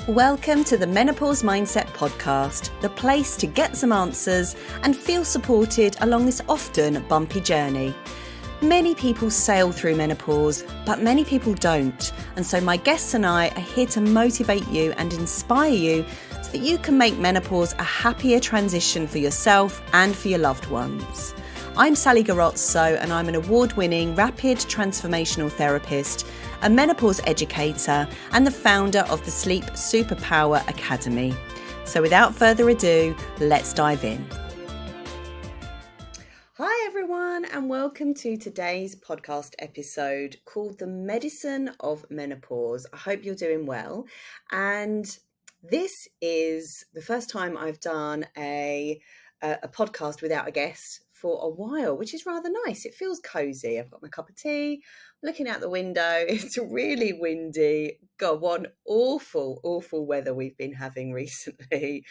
Welcome to the Menopause Mindset Podcast, the place to get some answers and feel supported along this often bumpy journey. Many people sail through menopause, but many people don't. And so my guests and I are here to motivate you and inspire you so that you can make menopause a happier transition for yourself and for your loved ones. I'm Sally Garozzo and I'm an award-winning rapid transformational therapist, a menopause educator and the founder of the Sleep Superpower Academy. So without further ado, let's dive in. Hi everyone and welcome to today's podcast episode called The Medicine of Menopause. I hope you're doing well, and this is the first time I've done a podcast without a guest for a while, which is rather nice. It feels cozy. I've got my cup of tea, looking out the window. It's really windy. God, what an awful weather we've been having recently.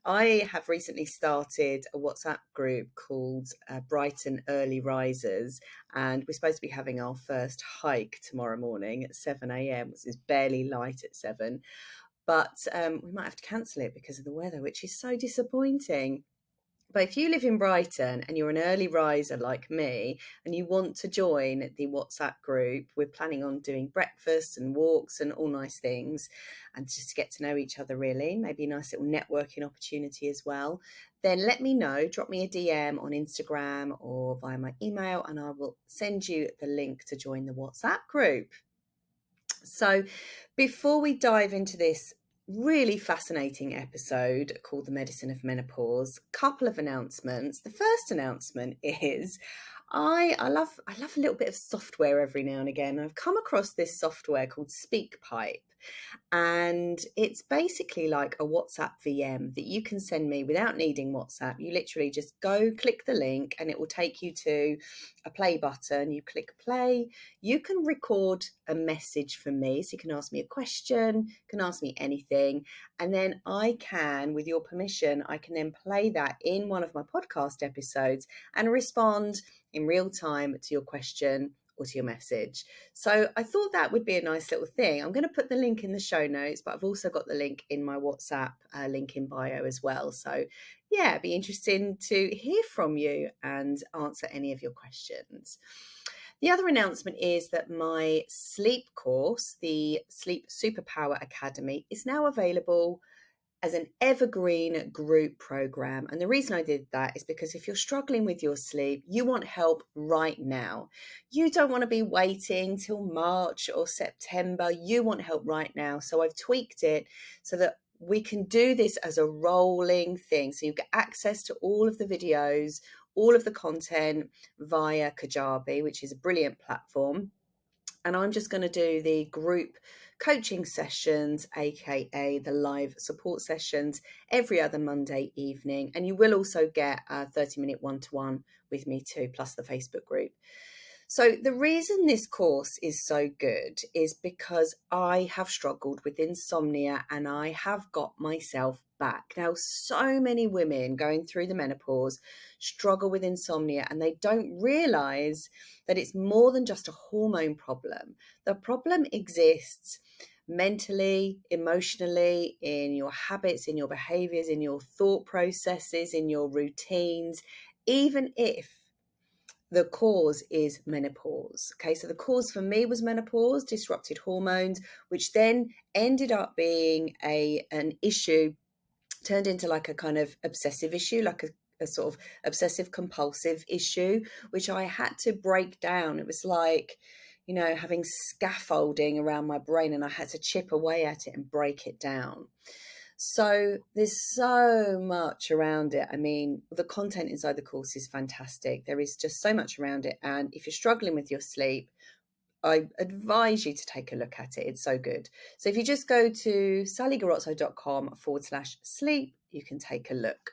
I have recently started a WhatsApp group called Brighton Early Risers, and we're supposed to be having our first hike tomorrow morning at 7 a.m. It's barely light at 7, but we might have to cancel it because of the weather, which is so disappointing. But if you live in Brighton and you're an early riser like me and you want to join the WhatsApp group, we're planning on doing breakfast and walks and all nice things, and just to get to know each other really, maybe a nice little networking opportunity as well, then let me know, drop me a DM on Instagram or via my email and I will send you the link to join the WhatsApp group. So before we dive into this really fascinating episode called The Medicine of Menopause, couple of announcements. The first announcement is I love a little bit of software every now and again. I've come across this software called SpeakPipe, and it's basically like a WhatsApp VM that you can send me without needing WhatsApp. You literally just go click the link and it will take you to a play button. You click play. You can record a message for me. So you can ask me a question, you can ask me anything. And then I can, with your permission, I can then play that in one of my podcast episodes and respond in real time to your question or to your message. So I thought that would be a nice little thing. I'm going to put the link in the show notes, but I've also got the link in my WhatsApp link in bio as well. So yeah, it'd be interesting to hear from you and answer any of your questions. The other announcement is that my sleep course, the Sleep Superpower Academy, is now available as an evergreen group program. And the reason I did that is because if you're struggling with your sleep, you want help right now. You don't want to be waiting till March or September. You want help right now. So I've tweaked it so that we can do this as a rolling thing. So you get access to all of the videos, all of the content via Kajabi, which is a brilliant platform. And I'm just going to do the group coaching sessions, aka the live support sessions, every other Monday evening. And you will also get a 30-minute one-to-one with me too, plus the Facebook group. So the reason this course is so good is because I have struggled with insomnia and I have got myself back. Now, so many women going through the menopause struggle with insomnia and they don't realize that it's more than just a hormone problem. The problem exists mentally, emotionally, in your habits, in your behaviors, in your thought processes, in your routines, even if the cause is menopause. Okay, so the cause for me was menopause, disrupted hormones, which then ended up being an issue, turned into like a kind of obsessive issue, like a sort of obsessive compulsive issue, which I had to break down. It was like, you know, having scaffolding around my brain, and I had to chip away at it and break it down. So there's so much around it. I mean, the content inside the course is fantastic. There is just so much around it. And if you're struggling with your sleep, I advise you to take a look at it. It's so good. So if you just go to sallygarozzo.com/sleep, you can take a look.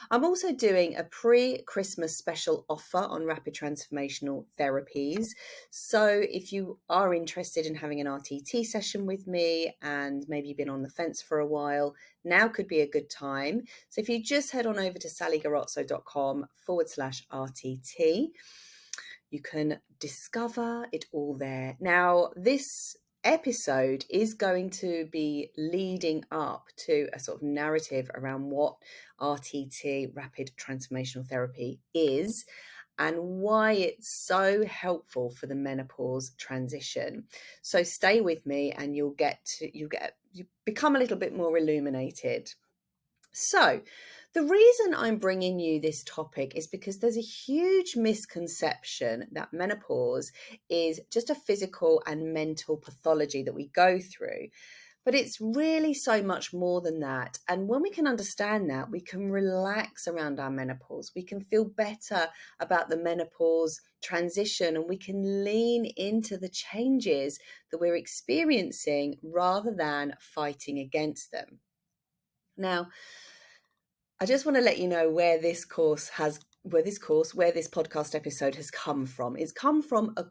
I'm also doing a pre-Christmas special offer on rapid transformational therapies. So if you are interested in having an RTT session with me and maybe you've been on the fence for a while, now could be a good time. So if you just head on over to sallygarozzo.com/RTT, you can discover it all there. Now, this episode is going to be leading up to a sort of narrative around what RTT, rapid transformational therapy, is and why it's so helpful for the menopause transition. So stay with me and you become a little bit more illuminated. So the reason I'm bringing you this topic is because there's a huge misconception that menopause is just a physical and mental pathology that we go through. But it's really so much more than that. And when we can understand that, we can relax around our menopause. We can feel better about the menopause transition, and we can lean into the changes that we're experiencing rather than fighting against them. Now, I just want to let you know where this podcast episode has come from. It's come from a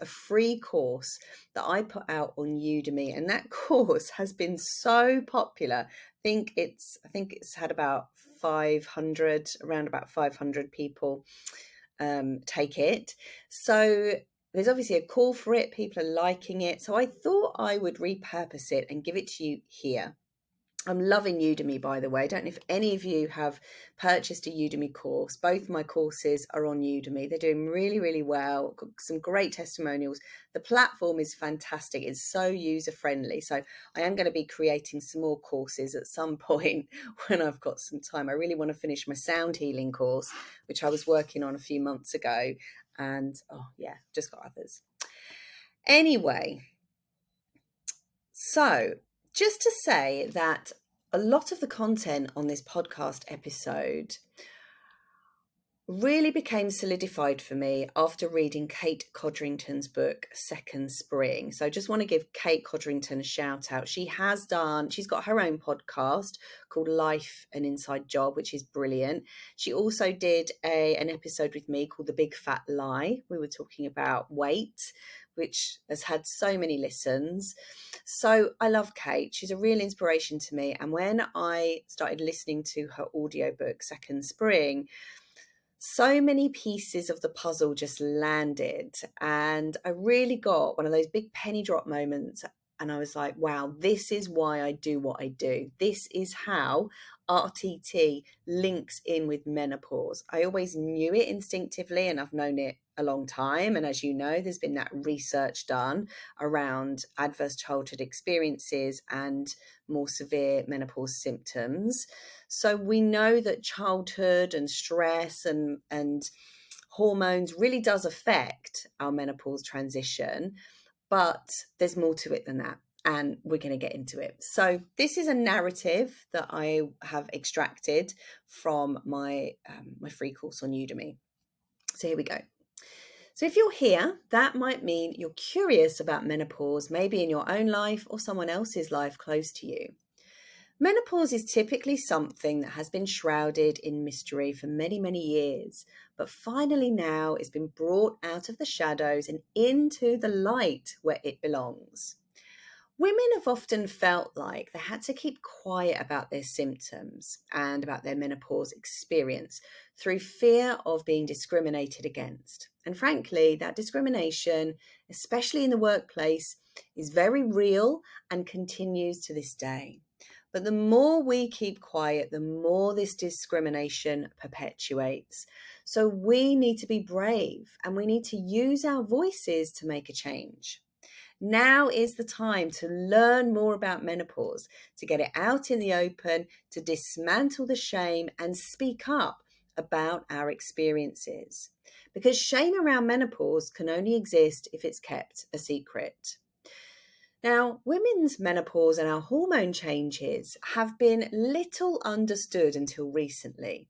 free course that I put out on Udemy, and that course has been so popular. I think it's had about 500, around about 500 people take it. So there's obviously a call for it. People are liking it. So I thought I would repurpose it and give it to you here. I'm loving Udemy, by the way. I don't know if any of you have purchased a Udemy course. Both my courses are on Udemy. They're doing really, really well. Got some great testimonials. The platform is fantastic. It's so user-friendly. So I am going to be creating some more courses at some point when I've got some time. I really want to finish my sound healing course, which I was working on a few months ago. And, just got others. Anyway, so just to say that a lot of the content on this podcast episode really became solidified for me after reading Kate Codrington's book, Second Spring. So I just want to give Kate Codrington a shout out. She's got her own podcast called Life an Inside Job, which is brilliant. She also did an episode with me called The Big Fat Lie. We were talking about weight, which has had so many listens. So I love Kate. She's a real inspiration to me. And when I started listening to her audiobook, Second Spring, so many pieces of the puzzle just landed, and I really got one of those big penny drop moments. And I was like, wow, this is why I do what I do. This is how RTT links in with menopause. I always knew it instinctively, and I've known it a long time. And as you know, there's been that research done around adverse childhood experiences and more severe menopause symptoms. So we know that childhood and stress and hormones really does affect our menopause transition. But there's more to it than that, and we're going to get into it. So this is a narrative that I have extracted from my free course on Udemy. So here we go. So if you're here, that might mean you're curious about menopause, maybe in your own life or someone else's life close to you. Menopause is typically something that has been shrouded in mystery for many, many years, but finally now it's been brought out of the shadows and into the light where it belongs. Women have often felt like they had to keep quiet about their symptoms and about their menopause experience through fear of being discriminated against. And frankly, that discrimination, especially in the workplace, is very real and continues to this day. But the more we keep quiet, the more this discrimination perpetuates. So we need to be brave and we need to use our voices to make a change. Now is the time to learn more about menopause, to get it out in the open, to dismantle the shame and speak up about our experiences. Because shame around menopause can only exist if it's kept a secret. Now, women's menopause and our hormone changes have been little understood until recently,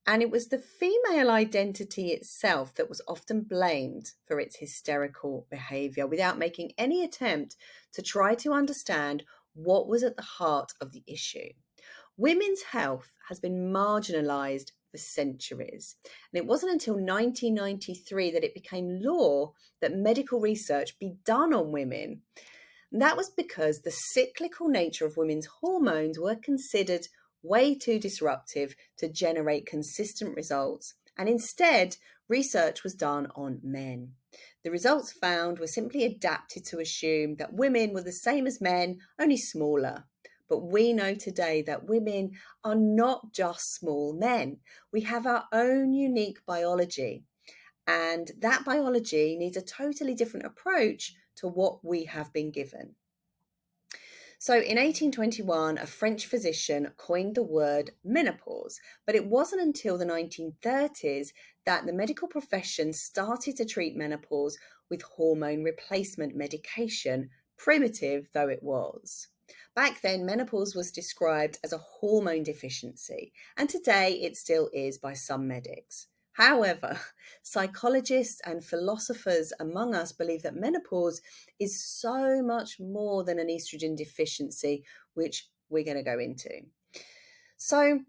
and it was the female identity itself that was often blamed for its hysterical behaviour without making any attempt to try to understand what was at the heart of the issue. Women's health has been marginalised for centuries, and it wasn't until 1993 that it became law that medical research be done on women. And that was because the cyclical nature of women's hormones were considered way too disruptive to generate consistent results. And instead, research was done on men. The results found were simply adapted to assume that women were the same as men, only smaller. But we know today that women are not just small men. We have our own unique biology, and that biology needs a totally different approach to what we have been given. So in 1821, a French physician coined the word menopause, but it wasn't until the 1930s that the medical profession started to treat menopause with hormone replacement medication, primitive though it was. Back then, menopause was described as a hormone deficiency, and today it still is by some medics. However, psychologists and philosophers among us believe that menopause is so much more than an estrogen deficiency, which we're going to go into. So,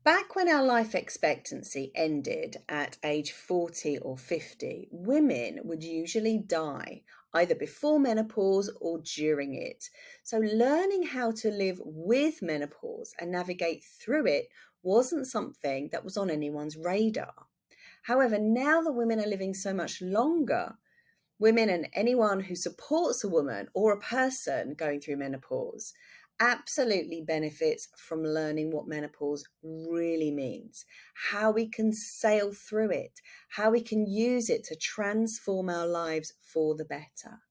back when our life expectancy ended at age 40 or 50, women would usually die either before menopause or during it. So, learning how to live with menopause and navigate through it wasn't something that was on anyone's radar. However, now that women are living so much longer, women and anyone who supports a woman or a person going through menopause absolutely benefits from learning what menopause really means, how we can sail through it, how we can use it to transform our lives for the better.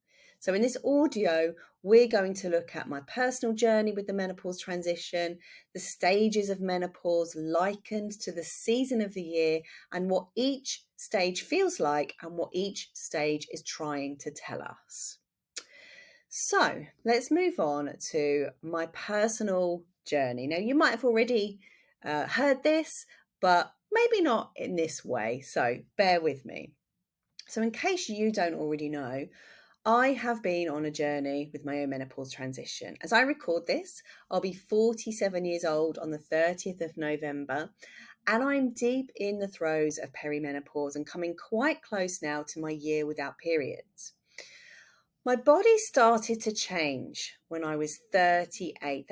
So in this audio, we're going to look at my personal journey with the menopause transition, the stages of menopause likened to the season of the year, and what each stage feels like and what each stage is trying to tell us. So let's move on to my personal journey. Now, you might have already heard this, but maybe not in this way, so bear with me. So in case you don't already know, I have been on a journey with my own menopause transition. As I record this, I'll be 47 years old on the 30th of November, and I'm deep in the throes of perimenopause and coming quite close now to my year without periods. My body started to change when I was 38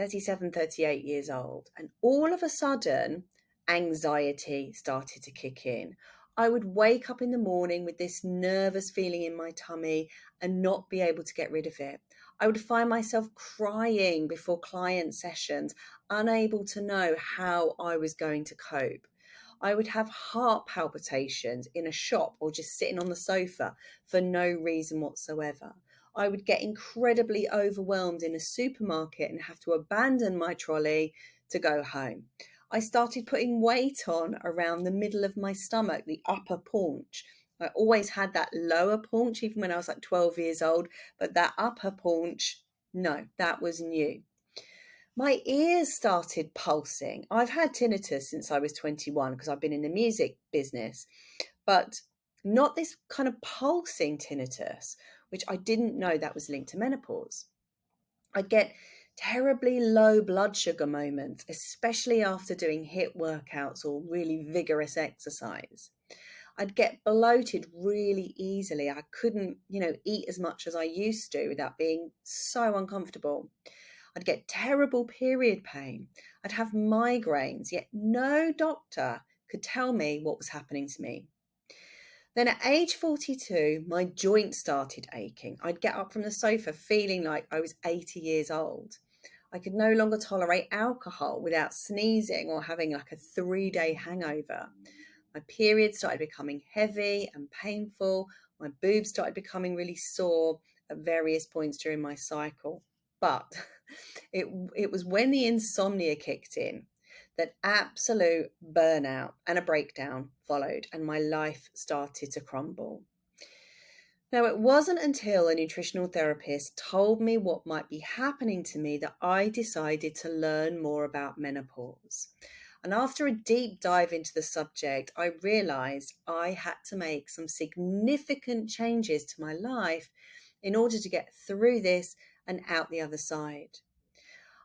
years old, and all of a sudden, anxiety started to kick in. I would wake up in the morning with this nervous feeling in my tummy and not be able to get rid of it. I would find myself crying before client sessions, unable to know how I was going to cope. I would have heart palpitations in a shop or just sitting on the sofa for no reason whatsoever. I would get incredibly overwhelmed in a supermarket and have to abandon my trolley to go home. I started putting weight on around the middle of my stomach, the upper paunch. I always had that lower paunch, even when I was like 12 years old, but that upper paunch, no, that was new. My ears started pulsing. I've had tinnitus since I was 21 because I've been in the music business, but not this kind of pulsing tinnitus, which I didn't know that was linked to menopause. I'd get terribly low blood sugar moments, especially after doing HIIT workouts or really vigorous exercise. I'd get bloated really easily. I couldn't, eat as much as I used to without being so uncomfortable. I'd get terrible period pain. I'd have migraines, yet no doctor could tell me what was happening to me. Then at age 42, my joints started aching. I'd get up from the sofa feeling like I was 80 years old. I could no longer tolerate alcohol without sneezing or having like a 3-day hangover. My periods started becoming heavy and painful. My boobs started becoming really sore at various points during my cycle. But it was when the insomnia kicked in that absolute burnout and a breakdown followed, and my life started to crumble. Now, it wasn't until a nutritional therapist told me what might be happening to me that I decided to learn more about menopause. And after a deep dive into the subject, I realized I had to make some significant changes to my life in order to get through this and out the other side.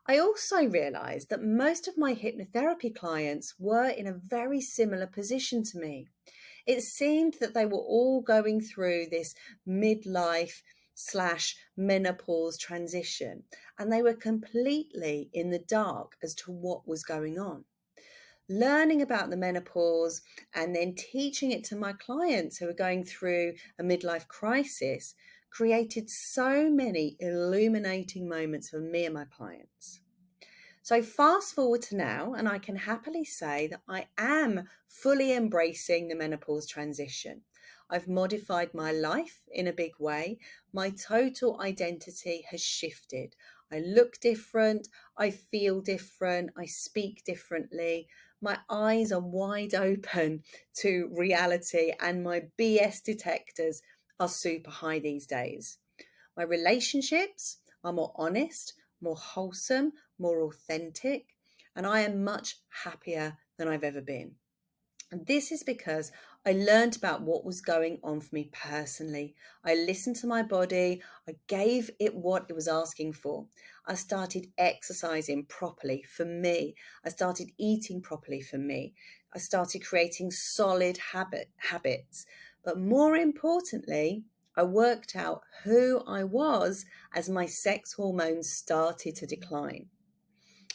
I also realized that most of my hypnotherapy clients were in a very similar position to me. It seemed that they were all going through this midlife/menopause transition, and they were completely in the dark as to what was going on. learning about the menopause and then teaching it to my clients who are going through a midlife crisis created so many illuminating moments for me and my clients. So fast forward to now, and I can happily say that I am fully embracing the menopause transition. I've modified my life in a big way. My total identity has shifted. I look different, I feel different, I speak differently. My eyes are wide open to reality, and my BS detectors are super high these days. My relationships are more honest, more wholesome, more authentic, and I am much happier than I've ever been. And this is because I learned about what was going on for me personally. I listened to my body. I gave it what it was asking for. I started exercising properly for me. I started eating properly for me. I started creating solid habits. But more importantly, I worked out who I was as my sex hormones started to decline.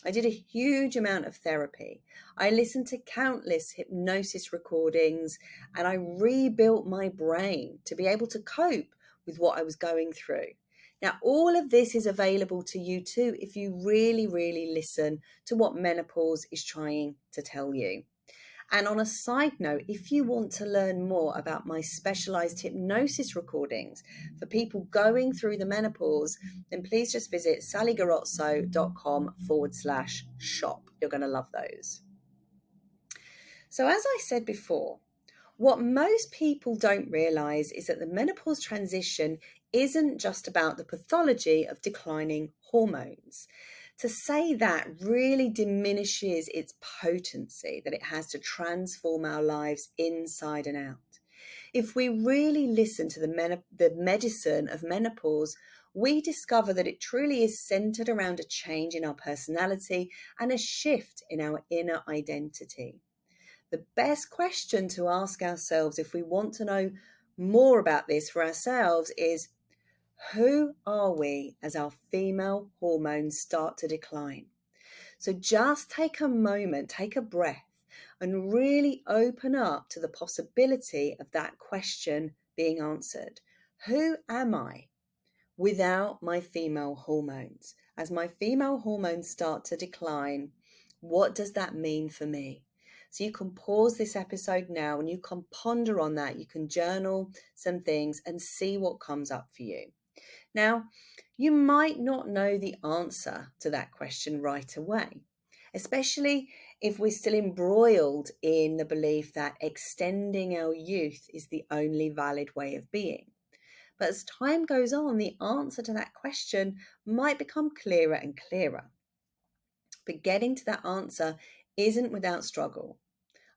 I did a huge amount of therapy. I listened to countless hypnosis recordings, and I rebuilt my brain to be able to cope with what I was going through. Now, all of this is available to you too if you really, really listen to what menopause is trying to tell you. And on a side note, if you want to learn more about my specialized hypnosis recordings for people going through the menopause, then please just visit sallygarozzo.com/shop. You're going to love those. So as I said before, what most people don't realize is that the menopause transition isn't just about the pathology of declining hormones. To say that really diminishes its potency that it has to transform our lives inside and out. If we really listen to the medicine of menopause, we discover that it truly is centered around a change in our personality and a shift in our inner identity. The best question to ask ourselves if we want to know more about this for ourselves is, who are we as our female hormones start to decline? So just take a moment, take a breath, and really open up to the possibility of that question being answered. Who am I without my female hormones? As my female hormones start to decline, what does that mean for me? So you can pause this episode now and you can ponder on that. You can journal some things and see what comes up for you. Now, you might not know the answer to that question right away, especially if we're still embroiled in the belief that extending our youth is the only valid way of being. But as time goes on, the answer to that question might become clearer and clearer. But getting to that answer isn't without struggle.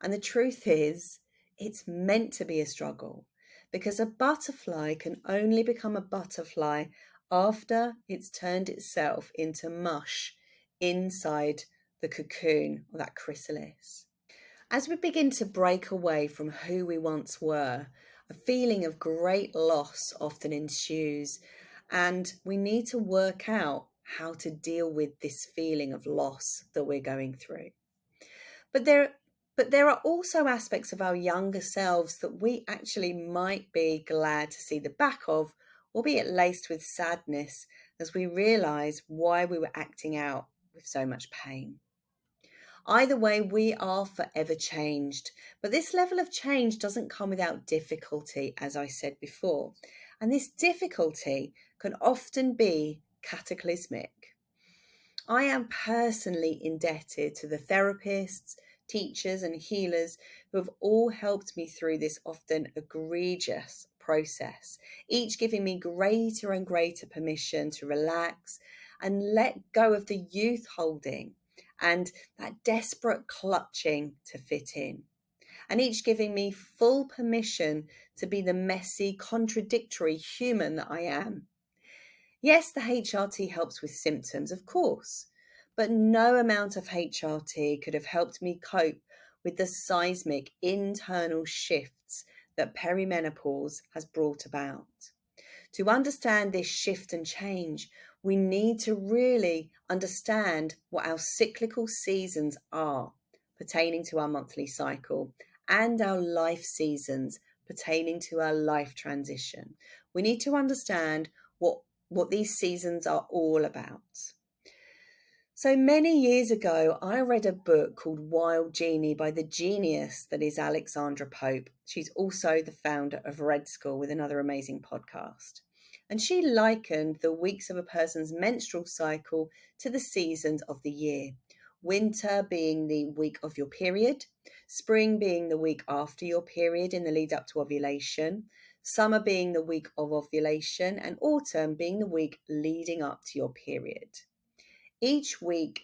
And the truth is, it's meant to be a struggle, because a butterfly can only become a butterfly after it's turned itself into mush inside the cocoon or that chrysalis. As we begin to break away from who we once were, a feeling of great loss often ensues, and we need to work out how to deal with this feeling of loss that we're going through. But there are also aspects of our younger selves that we actually might be glad to see the back of, albeit laced with sadness, as we realise why we were acting out with so much pain. Either way, we are forever changed. But this level of change doesn't come without difficulty, as I said before. And this difficulty can often be cataclysmic. I am personally indebted to the therapists, teachers, and healers who have all helped me through this often egregious process, each giving me greater and greater permission to relax and let go of the youth holding and that desperate clutching to fit in, and each giving me full permission to be the messy, contradictory human that I am. Yes, the HRT helps with symptoms, of course, but no amount of HRT could have helped me cope with the seismic internal shifts that perimenopause has brought about. To understand this shift and change, we need to really understand what our cyclical seasons are, pertaining to our monthly cycle, and our life seasons pertaining to our life transition. We need to understand what these seasons are all about. So many years ago, I read a book called Wild Genie by the genius that is Alexandra Pope. She's also the founder of Red School with another amazing podcast. And she likened the weeks of a person's menstrual cycle to the seasons of the year. Winter being the week of your period, spring being the week after your period in the lead up to ovulation, summer being the week of ovulation, and autumn being the week leading up to your period. Each week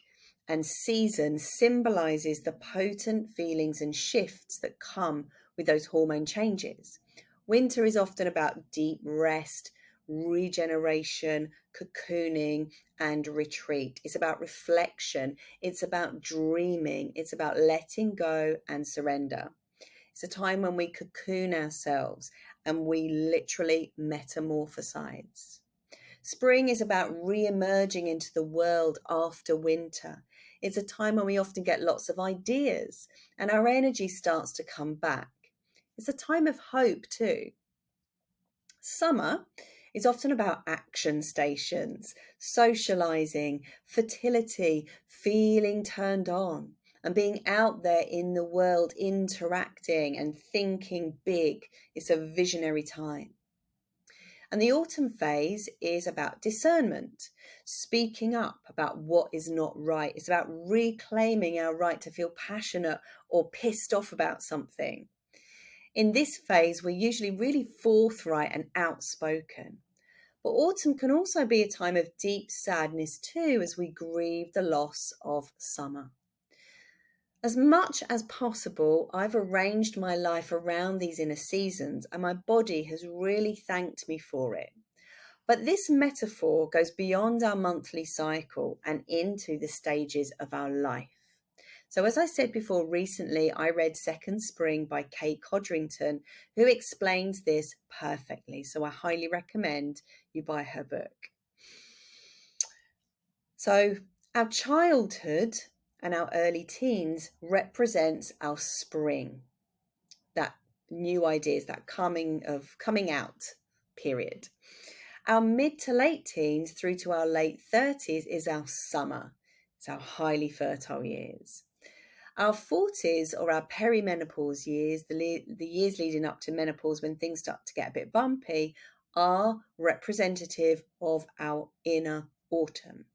and season symbolizes the potent feelings and shifts that come with those hormone changes. Winter is often about deep rest, regeneration, cocooning, and retreat. It's about reflection. It's about dreaming. It's about letting go and surrender. It's a time when we cocoon ourselves and we literally metamorphosize. Spring is about re-emerging into the world after winter. It's a time when we often get lots of ideas and our energy starts to come back. It's a time of hope too. Summer is often about action stations, socializing, fertility, feeling turned on, and being out there in the world, interacting and thinking big. It's a visionary time. And the autumn phase is about discernment, speaking up about what is not right. It's about reclaiming our right to feel passionate or pissed off about something. In this phase, we're usually really forthright and outspoken. But autumn can also be a time of deep sadness too, as we grieve the loss of summer. As much as possible, I've arranged my life around these inner seasons, and my body has really thanked me for it. But this metaphor goes beyond our monthly cycle and into the stages of our life. So as I said before, recently I read Second Spring by Kate Codrington, who explains this perfectly. So I highly recommend you buy her book. So our childhood and our early teens represents our spring, that new ideas, that coming out period. Our mid to late teens through to our late 30s is our summer. It's our highly fertile years. Our 40s or our perimenopause years, the years leading up to menopause when things start to get a bit bumpy, are representative of our inner autumn.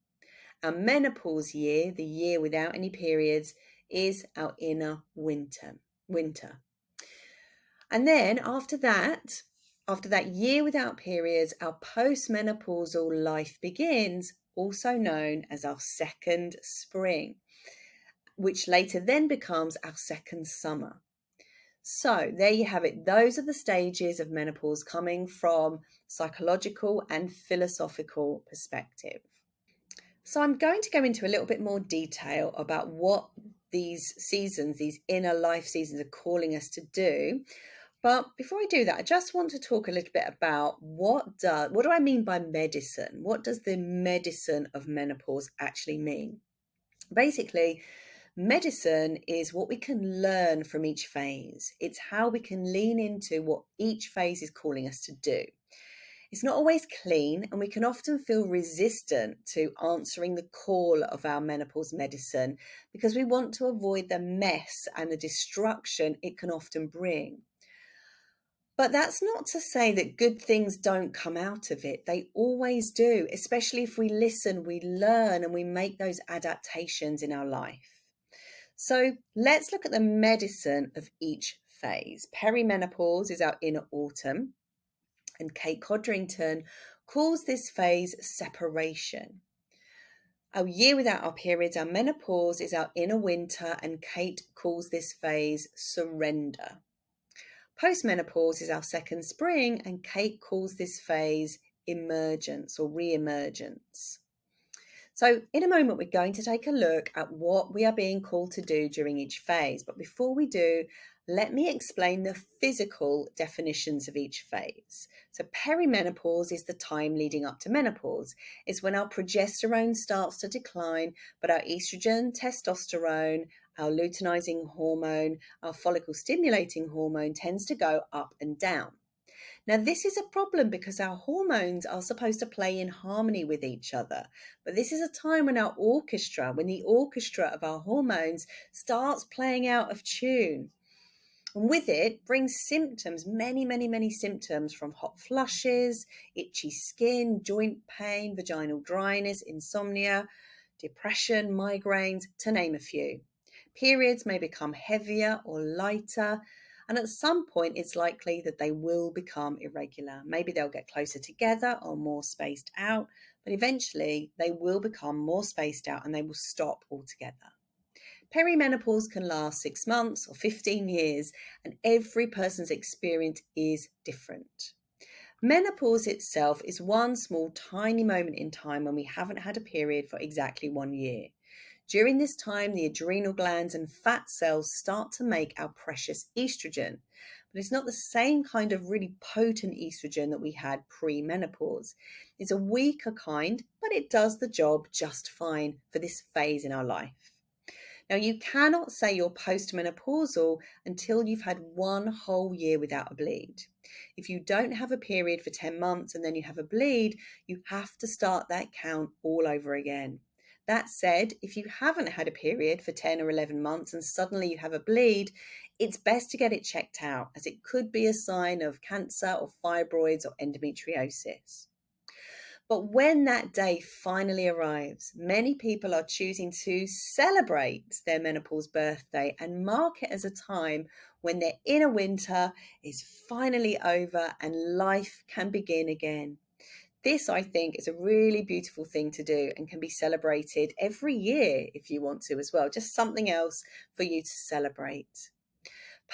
Our menopause year, the year without any periods, is our inner winter. And then after that year without periods, our postmenopausal life begins, also known as our second spring, which later then becomes our second summer. So there you have it. Those are the stages of menopause coming from psychological and philosophical perspective. So I'm going to go into a little bit more detail about what these seasons, these inner life seasons, are calling us to do. But before I do that, I just want to talk a little bit about what do I mean by medicine? What does the medicine of menopause actually mean? Basically, medicine is what we can learn from each phase. It's how we can lean into what each phase is calling us to do. It's not always clean, and we can often feel resistant to answering the call of our menopause medicine because we want to avoid the mess and the destruction it can often bring. But that's not to say that good things don't come out of it. They always do, especially if we listen, we learn, and we make those adaptations in our life. So let's look at the medicine of each phase. Perimenopause is our inner autumn, and Kate Codrington calls this phase separation. Our year without our periods, our menopause, is our inner winter, and Kate calls this phase surrender. Postmenopause is our second spring, and Kate calls this phase emergence or re-emergence. So in a moment, we're going to take a look at what we are being called to do during each phase. But before we do, let me explain the physical definitions of each phase. So perimenopause is the time leading up to menopause. It's when our progesterone starts to decline, but our estrogen, testosterone, our luteinizing hormone, our follicle stimulating hormone tends to go up and down. Now, this is a problem because our hormones are supposed to play in harmony with each other. But this is a time when when the orchestra of our hormones starts playing out of tune. And with it brings symptoms, many symptoms, from hot flushes, itchy skin, joint pain, vaginal dryness, insomnia, depression, migraines, to name a few. Periods may become heavier or lighter, and at some point it's likely that they will become irregular. Maybe they'll get closer together or more spaced out, but eventually they will become more spaced out and they will stop altogether. Perimenopause can last 6 months or 15 years, and every person's experience is different. Menopause itself is one small, tiny moment in time when we haven't had a period for exactly 1 year. During this time, the adrenal glands and fat cells start to make our precious estrogen, but it's not the same kind of really potent estrogen that we had pre-menopause. It's a weaker kind, but it does the job just fine for this phase in our life. Now, you cannot say you're postmenopausal until you've had 1 whole year without a bleed. If you don't have a period for 10 months and then you have a bleed, you have to start that count all over again. That said, if you haven't had a period for 10 or 11 months and suddenly you have a bleed, it's best to get it checked out, as it could be a sign of cancer or fibroids or endometriosis. But when that day finally arrives, many people are choosing to celebrate their menopause birthday and mark it as a time when their inner winter is finally over and life can begin again. This, I think, is a really beautiful thing to do and can be celebrated every year if you want to as well. Just something else for you to celebrate.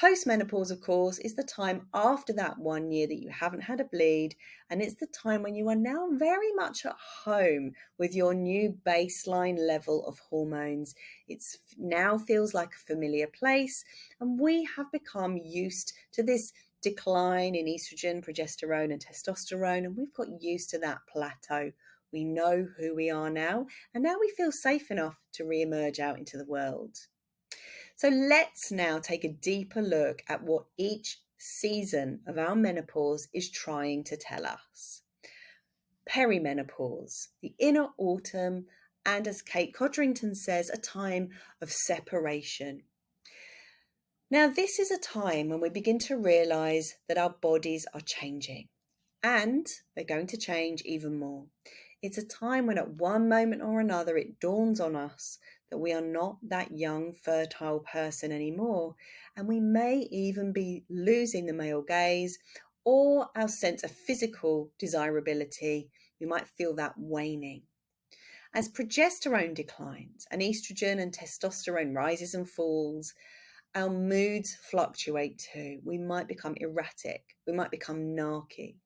Postmenopause, of course, is the time after that 1 year that you haven't had a bleed, and it's the time when you are now very much at home with your new baseline level of hormones. It now feels like a familiar place, and we have become used to this decline in estrogen, progesterone, and testosterone, and we've got used to that plateau. We know who we are now, and now we feel safe enough to re-emerge out into the world. So let's now take a deeper look at what each season of our menopause is trying to tell us. Perimenopause, the inner autumn, and as Kate Codrington says, a time of separation. Now, this is a time when we begin to realise that our bodies are changing, and they're going to change even more. It's a time when at one moment or another it dawns on us that we are not that young, fertile person anymore, and we may even be losing the male gaze or our sense of physical desirability. We might feel that waning. As progesterone declines and estrogen and testosterone rises and falls, our moods fluctuate too. We might become erratic. We might become narky.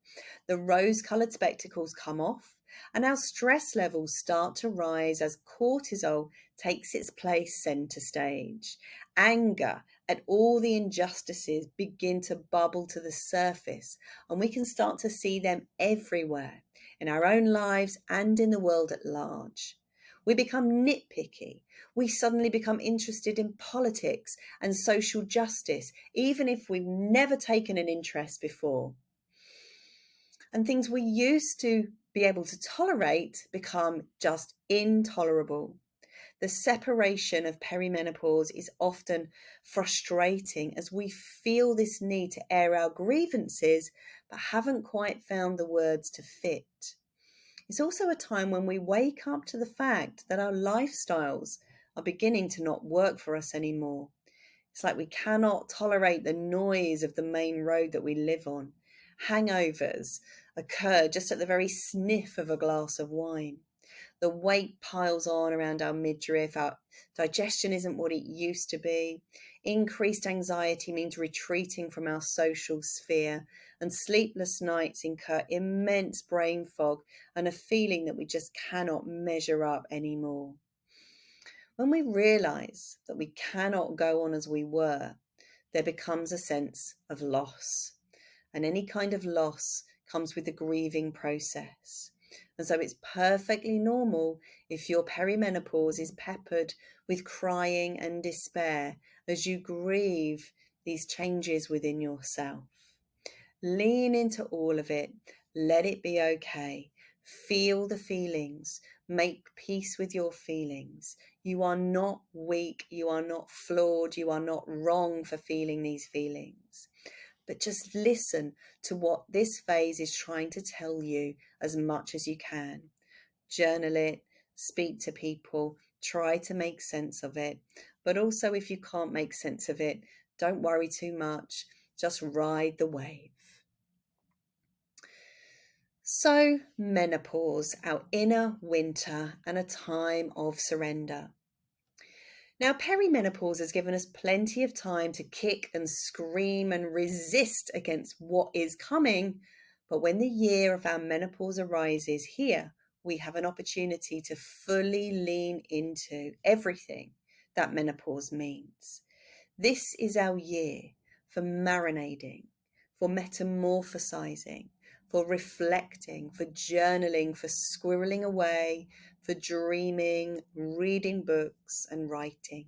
The rose-coloured spectacles come off, and our stress levels start to rise as cortisol takes its place centre stage. Anger at all the injustices begin to bubble to the surface, and we can start to see them everywhere, in our own lives and in the world at large. We become nitpicky. We suddenly become interested in politics and social justice, even if we've never taken an interest before. And things we used to be able to tolerate become just intolerable. The separation of perimenopause is often frustrating, as we feel this need to air our grievances but haven't quite found the words to fit. It's also a time when we wake up to the fact that our lifestyles are beginning to not work for us anymore. It's like we cannot tolerate the noise of the main road that we live on. Hangovers occur just at the very sniff of a glass of wine. The weight piles on around our midriff. Our digestion isn't what it used to be. Increased anxiety means retreating from our social sphere, and sleepless nights incur immense brain fog and a feeling that we just cannot measure up anymore. When we realise that we cannot go on as we were, there becomes a sense of loss. And any kind of loss comes with the grieving process. And so it's perfectly normal if your perimenopause is peppered with crying and despair as you grieve these changes within yourself. Lean into all of it. Let it be okay. Feel the feelings. Make peace with your feelings. You are not weak. You are not flawed. You are not wrong for feeling these feelings. But just listen to what this phase is trying to tell you as much as you can. Journal it, speak to people, try to make sense of it. But also, if you can't make sense of it, don't worry too much. Just ride the wave. So, menopause, our inner winter and a time of surrender. Now, perimenopause has given us plenty of time to kick and scream and resist against what is coming. But when the year of our menopause arises here, we have an opportunity to fully lean into everything that menopause means. This is our year for marinating, for metamorphosizing, for reflecting, for journaling, for squirreling away, for dreaming, reading books, and writing.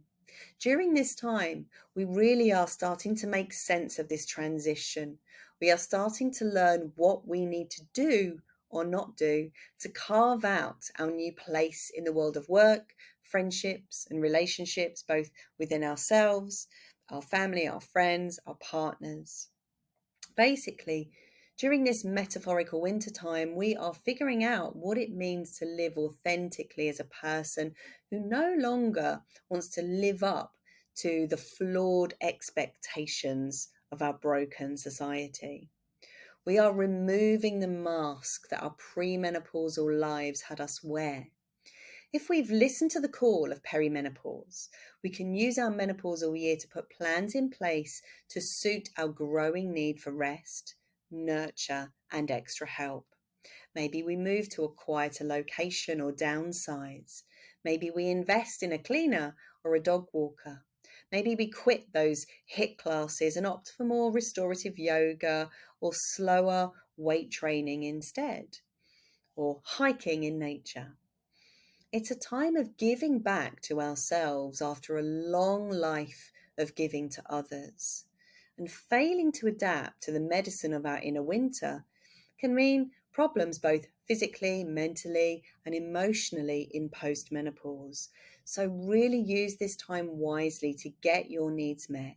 During this time, we really are starting to make sense of this transition. We are starting to learn what we need to do or not do to carve out our new place in the world of work, friendships, and relationships, both within ourselves, our family, our friends, our partners. Basically, during this metaphorical winter time, we are figuring out what it means to live authentically as a person who no longer wants to live up to the flawed expectations of our broken society. We are removing the mask that our premenopausal lives had us wear. If we've listened to the call of perimenopause, we can use our menopausal year to put plans in place to suit our growing need for rest, nurture, and extra help. Maybe we move to a quieter location or downsize. Maybe we invest in a cleaner or a dog walker. Maybe we quit those HIIT classes and opt for more restorative yoga or slower weight training instead, or hiking in nature. It's a time of giving back to ourselves after a long life of giving to others. And failing to adapt to the medicine of our inner winter can mean problems both physically, mentally, and emotionally in postmenopause. So really use this time wisely to get your needs met.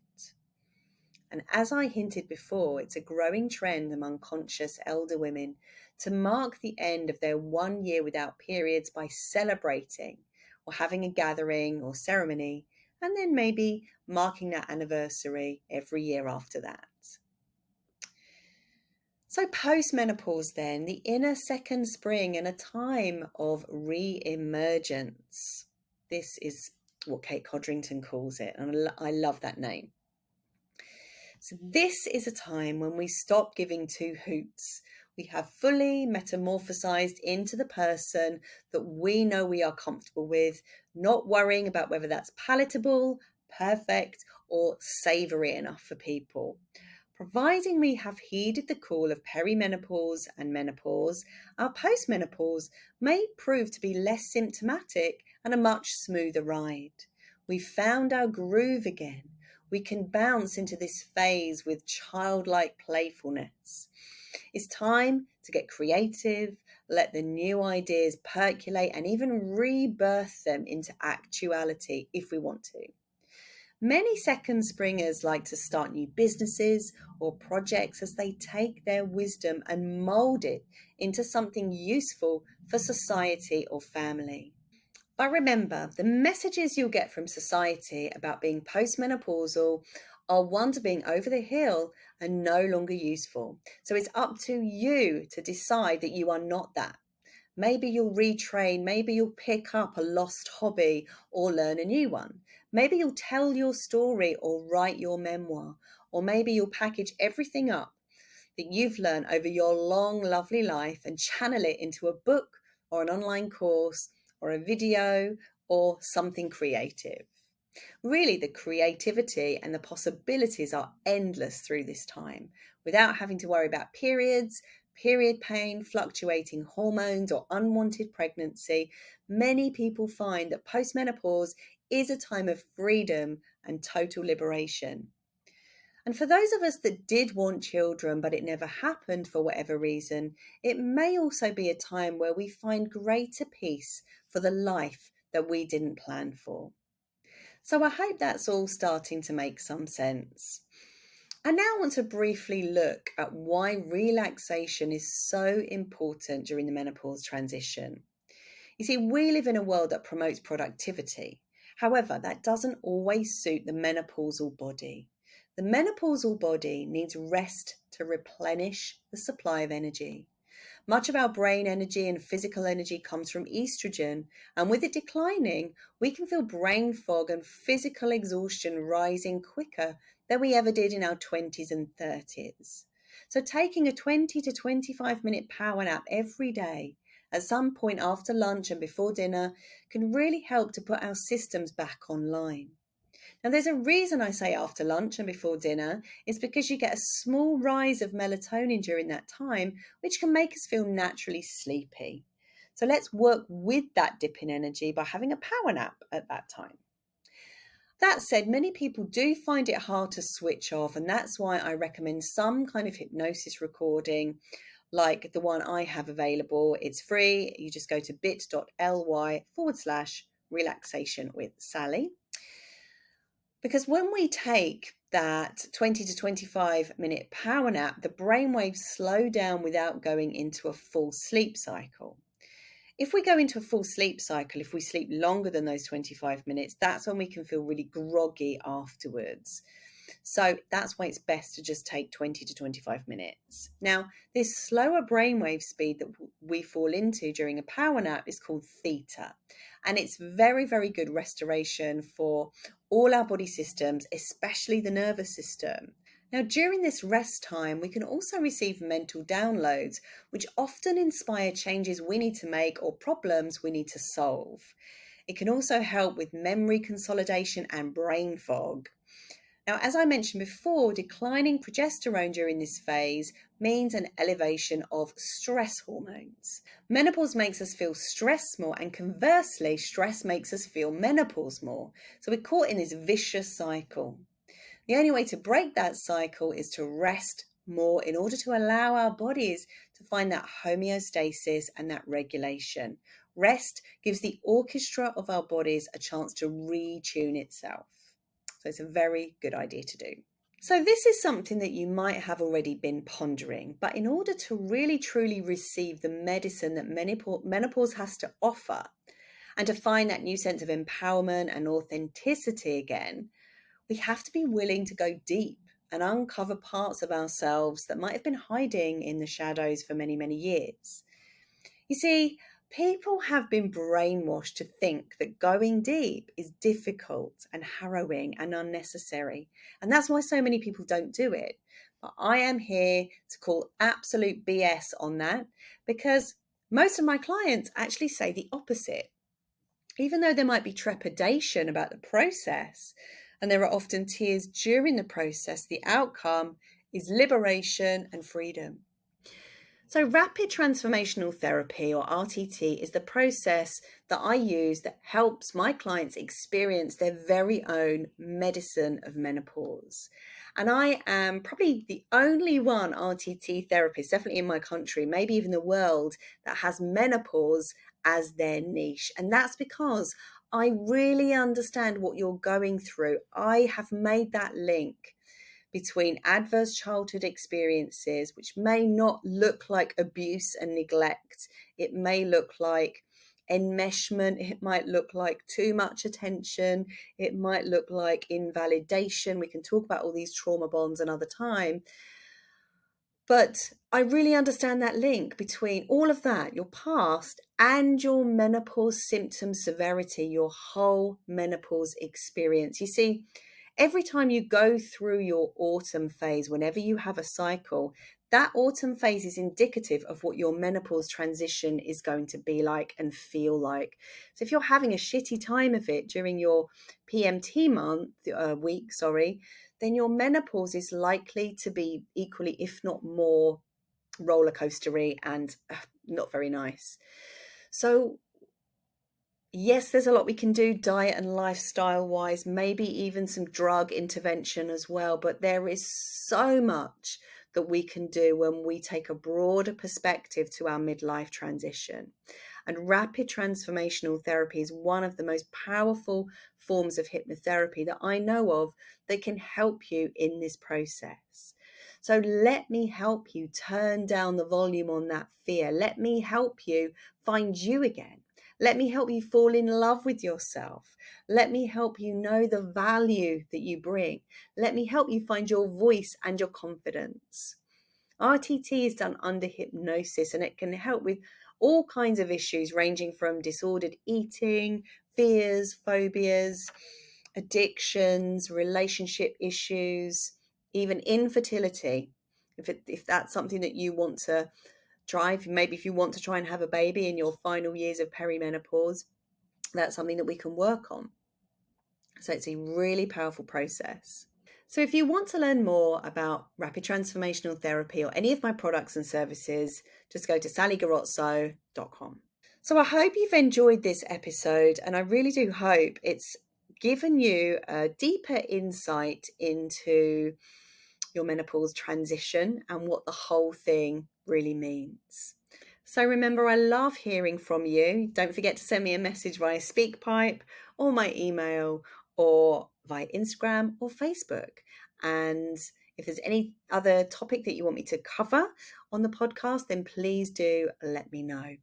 And as I hinted before, it's a growing trend among conscious elder women to mark the end of their 1 year without periods by celebrating or having a gathering or ceremony, and then maybe marking that anniversary every year after that. So post-menopause then, the inner second spring and a time of re-emergence. This is what Kate Codrington calls it, and I love that name. So this is a time when we stop giving two hoots. We have fully metamorphosized into the person that we know we are comfortable with, not worrying about whether that's palatable, perfect, or savory enough for people. Providing we have heeded the call of perimenopause and menopause, our postmenopause may prove to be less symptomatic and a much smoother ride. We've found our groove again. We can bounce into this phase with childlike playfulness. It's time to get creative, let the new ideas percolate, and even rebirth them into actuality if we want to. Many second springers like to start new businesses or projects as they take their wisdom and mold it into something useful for society or family. But remember, the messages you'll get from society about being postmenopausal are ones being over the hill and no longer useful. So it's up to you to decide that you are not that. Maybe you'll retrain, maybe you'll pick up a lost hobby or learn a new one. Maybe you'll tell your story or write your memoir, or maybe you'll package everything up that you've learned over your long, lovely life and channel it into a book or an online course or a video or something creative. Really, the creativity and the possibilities are endless through this time without having to worry about periods, period pain, fluctuating hormones, or unwanted pregnancy, many people find that postmenopause is a time of freedom and total liberation. And for those of us that did want children, but it never happened for whatever reason, it may also be a time where we find greater peace for the life that we didn't plan for. So I hope that's all starting to make some sense. I now want to briefly look at why relaxation is so important during the menopause transition. You see, we live in a world that promotes productivity. However, that doesn't always suit the menopausal body. The menopausal body needs rest to replenish the supply of energy. Much of our brain energy and physical energy comes from estrogen, and with it declining, we can feel brain fog and physical exhaustion rising quicker than we ever did in our 20s and 30s. So, taking a 20 to 25-minute power nap every day at some point after lunch and before dinner can really help to put our systems back online. Now, there's a reason I say after lunch and before dinner. It's because you get a small rise of melatonin during that time, which can make us feel naturally sleepy. So let's work with that dip in energy by having a power nap at that time. That said, many people do find it hard to switch off, and that's why I recommend some kind of hypnosis recording like the one I have available. It's free. You just go to bit.ly/relaxation with Sally. Because when we take that 20 to 25-minute power nap, the brainwaves slow down without going into a full sleep cycle. If we go into a full sleep cycle, if we sleep longer than those 25 minutes, that's when we can feel really groggy afterwards. So that's why it's best to just take 20 to 25 minutes. Now, this slower brainwave speed that we fall into during a power nap is called theta. And it's very, very good restoration for all our body systems, especially the nervous system. Now, during this rest time, we can also receive mental downloads, which often inspire changes we need to make or problems we need to solve. It can also help with memory consolidation and brain fog. Now, as I mentioned before, declining progesterone during this phase means an elevation of stress hormones. Menopause makes us feel stress more, and conversely, stress makes us feel menopause more. So we're caught in this vicious cycle. The only way to break that cycle is to rest more in order to allow our bodies to find that homeostasis and that regulation. Rest gives the orchestra of our bodies a chance to retune itself. So it's a very good idea to do. So this is something that you might have already been pondering, but in order to really truly receive the medicine that menopause has to offer and to find that new sense of empowerment and authenticity again, we have to be willing to go deep and uncover parts of ourselves that might have been hiding in the shadows for many, many years. You see, people have been brainwashed to think that going deep is difficult and harrowing and unnecessary. And that's why so many people don't do it. But I am here to call absolute BS on that, because most of my clients actually say the opposite. Even though there might be trepidation about the process, and there are often tears during the process, the outcome is liberation and freedom. So rapid transformational therapy, or RTT, is the process that I use that helps my clients experience their very own medicine of menopause. And I am probably the only one RTT therapist, definitely in my country, maybe even the world, that has menopause as their niche. And that's because I really understand what you're going through. I have made that link between adverse childhood experiences, which may not look like abuse and neglect. It may look like enmeshment. It might look like too much attention. It might look like invalidation. We can talk about all these trauma bonds another time. But I really understand that link between all of that, your past, and your menopause symptom severity, your whole menopause experience. You see, every time you go through your autumn phase, whenever you have a cycle, that autumn phase is indicative of what your menopause transition is going to be like and feel like. So if you're having a shitty time of it during your PMT week, then your menopause is likely to be equally, if not more, roller coastery and not very nice. So yes, there's a lot we can do diet and lifestyle wise, maybe even some drug intervention as well. But there is so much that we can do when we take a broader perspective to our midlife transition. And rapid transformational therapy is one of the most powerful forms of hypnotherapy that I know of that can help you in this process. So let me help you turn down the volume on that fear. Let me help you find you again. Let me help you fall in love with yourself. Let me help you know the value that you bring. Let me help you find your voice and your confidence. RTT is done under hypnosis, and it can help with all kinds of issues ranging from disordered eating, fears, phobias, addictions, relationship issues, even infertility. If that's something that you want to try, maybe if you want to try and have a baby in your final years of perimenopause, that's something that we can work on. So it's a really powerful process. So if you want to learn more about rapid transformational therapy or any of my products and services, just go to sallygarozzo.com. So I hope you've enjoyed this episode, and I really do hope it's given you a deeper insight into your menopause transition and what the whole thing really means. So remember, I love hearing from you. Don't forget to send me a message via SpeakPipe or my email or via Instagram or Facebook. And if there's any other topic that you want me to cover on the podcast, then please do let me know.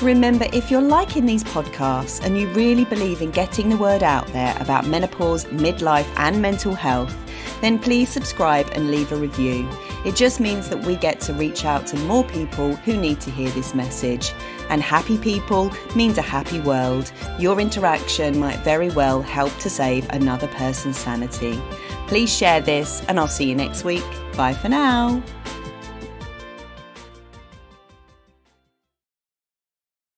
Remember, if you're liking these podcasts and you really believe in getting the word out there about menopause, midlife and mental health, then please subscribe and leave a review. It just means that we get to reach out to more people who need to hear this message. And happy people means a happy world. Your interaction might very well help to save another person's sanity. Please share this, and I'll see you next week. Bye for now.